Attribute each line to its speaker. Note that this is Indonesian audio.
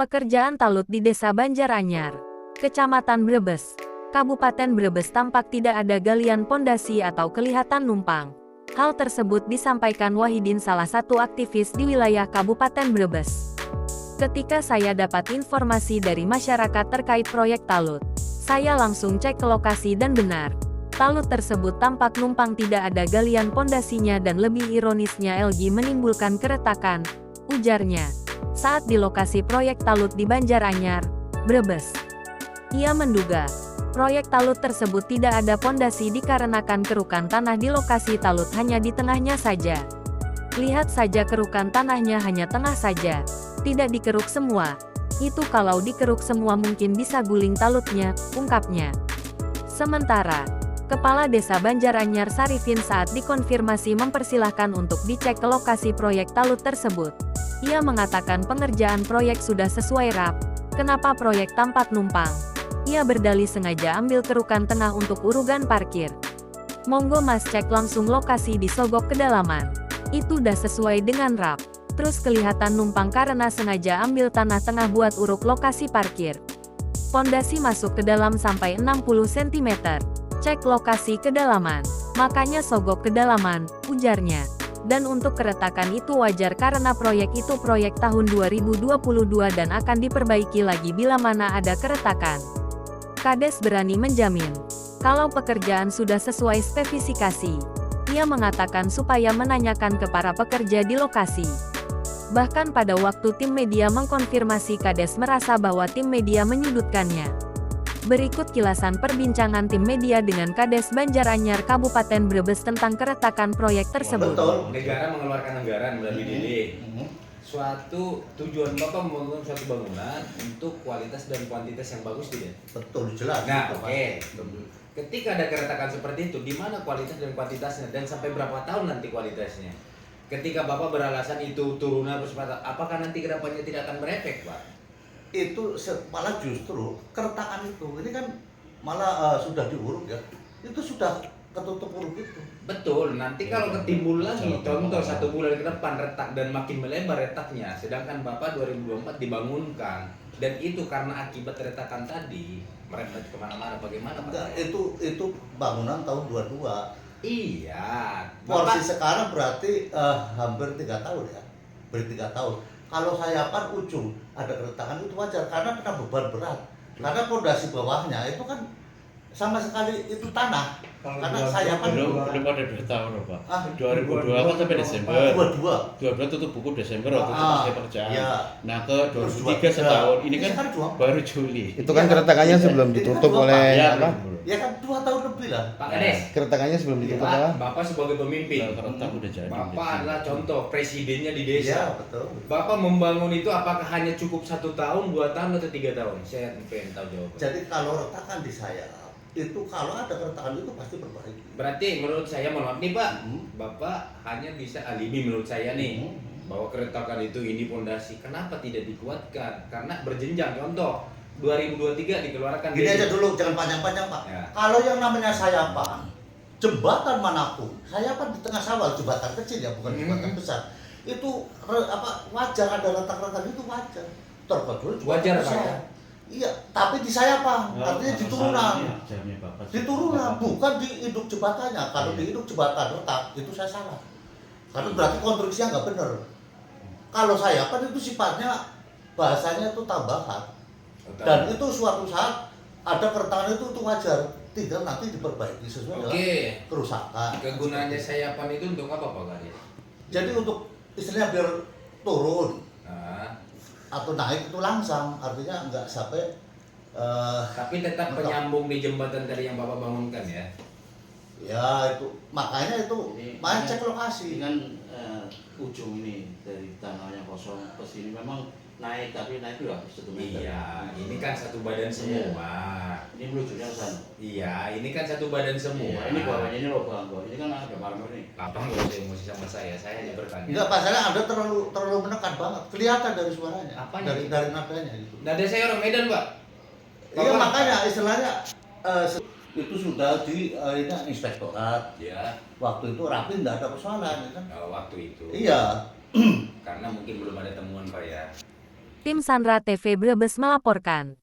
Speaker 1: Pekerjaan talut di Desa Banjaranyar, Kecamatan Brebes, Kabupaten Brebes tampak tidak ada galian pondasi atau kelihatan numpang. Hal tersebut disampaikan Wahidin, salah satu aktivis di wilayah Kabupaten Brebes. Ketika saya dapat informasi dari masyarakat terkait proyek talut, saya langsung cek ke lokasi dan benar, talut tersebut tampak numpang, tidak ada galian pondasinya, dan lebih ironisnya LG menimbulkan keretakan, ujarnya, saat di lokasi proyek talut di Banjaranyar, Brebes. Ia menduga, proyek talut tersebut tidak ada pondasi dikarenakan kerukan tanah di lokasi talut hanya di tengahnya saja. Lihat saja, kerukan tanahnya hanya tengah saja, tidak dikeruk semua. Itu kalau dikeruk semua mungkin bisa guling talutnya, ungkapnya. Sementara, Kepala Desa Banjaranyar Sarifin saat dikonfirmasi mempersilahkan untuk dicek ke lokasi proyek talut tersebut. Ia mengatakan pengerjaan proyek sudah sesuai RAP, kenapa proyek tampak numpang. Ia berdalih sengaja ambil kerukan tengah untuk urugan parkir. Monggo mas, cek langsung lokasi di Sogok kedalaman. Itu udah sesuai dengan RAP. Terus kelihatan numpang karena sengaja ambil tanah tengah buat uruk lokasi parkir. Pondasi masuk ke dalam sampai 60 cm. Cek lokasi kedalaman, makanya Sogok kedalaman, ujarnya. Dan untuk keretakan itu wajar karena proyek itu proyek tahun 2022 dan akan diperbaiki lagi bila mana ada keretakan. Kades berani menjamin, kalau pekerjaan sudah sesuai spesifikasi. Ia mengatakan supaya menanyakan ke para pekerja di lokasi. Bahkan pada waktu tim media mengkonfirmasi, Kades merasa bahwa tim media menyudutkannya. Berikut kilasan perbincangan tim media dengan Kades Banjaranyar Kabupaten Brebes tentang keretakan proyek tersebut.
Speaker 2: Betul, negara mengeluarkan anggaran melalui BDD. Suatu tujuan Bapak membangun suatu bangunan untuk kualitas dan kuantitas yang bagus, tidak?
Speaker 3: Betul, jelas.
Speaker 2: Nah, oke. Ketika ada keretakan seperti itu, di mana kualitas dan kuantitasnya dan sampai berapa tahun nanti kualitasnya? Ketika Bapak beralasan itu turunan apakah nanti kedepannya tidak akan berefek, Pak?
Speaker 3: Itu malah justru keretakan itu ini kan malah sudah diuruk ya, itu sudah ketutup uruk itu.
Speaker 2: Betul, nanti kalau ketimbul lagi contoh 1 bulan ke depan retak dan makin melebar retaknya, sedangkan Bapak 2024 dibangunkan dan itu karena akibat retakan tadi merembet kemana-mana, bagaimana Pak?
Speaker 3: Enggak, itu bangunan tahun 22.
Speaker 2: Iya,
Speaker 3: Porsi
Speaker 2: Bapak
Speaker 3: sekarang berarti hampir 3 tahun ya, beri 3 tahun. Kalau sayapan ujung ada keretakan itu wajar karena kena beban berat. Karena pondasi bawahnya itu kan sama sekali itu tanah. Karena sayapan
Speaker 4: belum ada 2 tahun loh Pak. 2002 kan sampai Desember. 22 tutup buku Desember waktu itu selesai pekerjaan.
Speaker 3: Iya.
Speaker 4: Nah ke 2023 setahun ini kan baru Juli.
Speaker 5: Itu kan keretakannya sebelum ditutup oleh apa?
Speaker 3: Ya kan 2 tahun lebih lah.
Speaker 2: Pak Kades,
Speaker 5: Keretakannya sebelum ditutup
Speaker 2: Pak,
Speaker 5: apa?
Speaker 2: Bapak sebagai pemimpin,
Speaker 4: Keretak udah jadi.
Speaker 2: Bapak adalah contoh presidennya di
Speaker 3: Iya,
Speaker 2: desa.
Speaker 3: betul.
Speaker 2: Bapak membangun itu apakah hanya cukup 1 tahun, 2 tahun, atau 3 tahun? Saya pengen tahu jawabannya.
Speaker 3: Jadi kalau retakan di sayap itu kalau ada keretakan itu pasti perbaiki.
Speaker 2: Berarti menurut saya, mohon maaf nih Pak, Bapak hanya bisa alibi menurut saya nih, bahwa keretakan itu ini pondasi. Kenapa tidak dikuatkan? Karena berjenjang. Contoh 2023 dikeluarkan.
Speaker 3: Gini aja dulu, jangan panjang-panjang Pak.
Speaker 2: Ya.
Speaker 3: Kalau yang namanya sayapan, jembatan manapun, sayapan di tengah sawah, jembatan kecil ya, bukan jembatan besar. Itu wajar ada retak-retak itu wajar. Terkecuali
Speaker 2: Wajar Pak
Speaker 3: besar.
Speaker 2: ya?
Speaker 3: Iya, tapi di sayapan, artinya di turunan. Di turunan, bukan di induk jembatannya. Kalau di induk jembatan retak, itu saya salah. Karena berarti konstruksinya nggak benar. Kalau sayapan itu sifatnya bahasanya itu tambahan. Dan itu suatu saat ada keretakan itu wajar, tinggal nanti diperbaiki sesuai dengan kerusakan.
Speaker 2: Kegunaannya sayapan itu untuk apa Pak Kades?
Speaker 3: Jadi untuk istilahnya biar turun
Speaker 2: Nah,
Speaker 3: atau naik itu langsang, artinya nggak sampai.
Speaker 2: tapi tetap
Speaker 3: betul.
Speaker 2: penyambung di jembatan tadi yang Bapak bangunkan ya.
Speaker 3: Ya itu makanya itu main cek
Speaker 4: Ini
Speaker 3: lokasi.
Speaker 4: kan ujung ini dari tanahnya kosong ke sini memang naik, tapi naik juga 1 meter.
Speaker 2: Iya, ini kan satu badan semua.
Speaker 4: Ini melujurnya ke sana.
Speaker 2: Iya, ini kan satu badan semua.
Speaker 4: Ini bawahnya ini lubang bawah. Ini kan ada marmer nih.
Speaker 2: Apa nggak usah emosi sama saya hanya bertanya.
Speaker 3: Enggak, pasalnya Anda terlalu menekan banget. Kelihatan dari suaranya.
Speaker 2: Apanya?
Speaker 3: Dari nadanya gitu.
Speaker 2: Nada saya orang Medan Pak.
Speaker 3: Iya makanya istilahnya itu sudah di ini inspektorat.
Speaker 2: Ya,
Speaker 3: Waktu itu rapi nggak ada persoalan ya kan.
Speaker 2: waktu itu.
Speaker 3: Iya.
Speaker 2: Karena mungkin belum ada temuan Pak ya.
Speaker 1: Tim Sandra TV Brebes melaporkan.